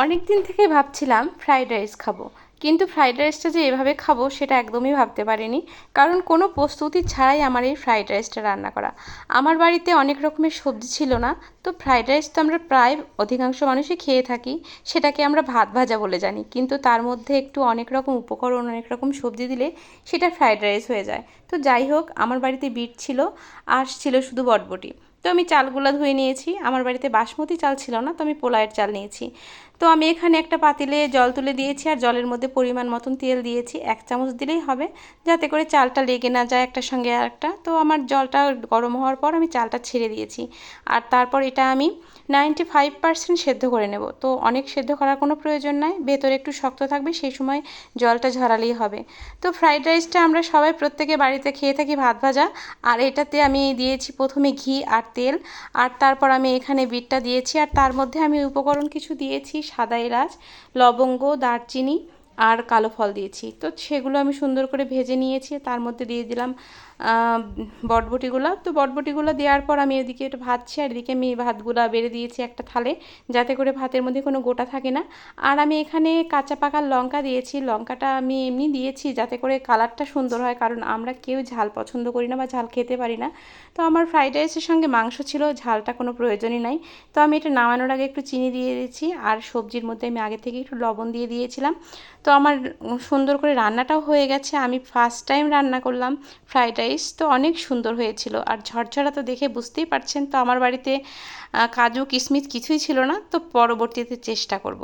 অনেক দিন থেকে ভাবছিলাম ফ্রাইড রাইস খাবো, কিন্তু ফ্রাইড রাইসটা যে এভাবে খাবো সেটা একদমই ভাবতে পারিনি। কারণ কোনো প্রস্তুতি ছাড়াই আমার এই ফ্রাইড রাইসটা রান্না করা। আমার বাড়িতে অনেক রকমের সবজি ছিল না, তো ফ্রাইড রাইস তো আমরা প্রায় অধিকাংশ মানুষই খেয়ে থাকি। সেটাকে আমরা ভাত ভাজা বলে জানি, কিন্তু তার মধ্যে একটু অনেক রকম উপকরণ, অনেক রকম সবজি দিলে সেটা ফ্রাইড রাইস হয়ে যায়। তো যাই হোক, আমার বাড়িতে বিট ছিল আর ছিল শুধু বটবটি। তো আমি চালগুলো ধুয়ে নিয়েছি। আমার বাড়িতে বাসমতি চাল ছিল না, তো আমি পোলাওয়ের চাল নিয়েছি। তো আমি এখানে একটা পাতিলে জল তুলে দিয়েছি, আর জলের মধ্যে পরিমাণ মতন তেল দিয়েছি। 1 চামচ দিলেই হবে, যাতে করে চালটা লেগে না যায় একটার সঙ্গে আরেকটা। তো আমার জলটা গরম হওয়ার পর আমি চালটা ছেড়ে দিয়েছি, আর তারপর এটা আমি 95% সেদ্ধ করে নেব। তো অনেক সেদ্ধ করার কোনো প্রয়োজন নাই, ভেতরে একটু শক্ত থাকবে, সেই সময় জলটা ঝরালেই হবে। তো ফ্রাইড রাইসটা আমরা সবাই প্রত্যেকে বাড়িতে খেয়ে থাকি ভাত ভাজা, আর এটাতে আমি দিয়েছি প্রথমে ঘি আর তেল, আর তারপর আমি এখানে বিটটা দিয়েছি, আর তার মধ্যে আমি উপকরণ কিছু দিয়েছি, সাদা এলাচ, লবঙ্গ, দারচিনি আর কালো ফল দিয়েছি। তো সেগুলো আমি সুন্দর করে ভেজে নিয়েছি। তার মধ্যে দিয়ে দিলাম বটবটিগুলো। তো বটবটিগুলো দেওয়ার পর আমি এদিকে এটা ভাজছি, আর এদিকে আমি ভাতগুলো বেড়ে দিয়েছি একটা থালে, যাতে করে ভাতের মধ্যে কোনো গোটা থাকে না। আর আমি এখানে কাঁচা পাকা লঙ্কা দিয়েছি। লঙ্কাটা আমি এমনি দিয়েছি যাতে করে কালারটা সুন্দর হয়, কারণ আমরা কেউ ঝাল পছন্দ করি না বা ঝাল খেতে পারি না। তো আমার ফ্রাইড রাইসের সঙ্গে মাংস ছিল, ঝালটা কোনো প্রয়োজনই নাই। তো আমি এটা নামানোর আগে একটু চিনি দিয়ে দিয়েছি, আর সবজির মধ্যে আমি আগে থেকে একটু লবণ দিয়ে দিয়েছিলাম। তো আমার সুন্দর করে রান্নাটাও হয়ে গেছে। আমি ফার্স্ট টাইম রান্না করলাম ফ্রাইড রাইস, তো অনেক সুন্দর হয়েছিল। আর ঝরঝরা তো দেখে বুঝতেই পারছেন। তো আমার বাড়িতে কাজু কিশমিশ কিছুই ছিল না, তো পরবর্তীতে চেষ্টা করব।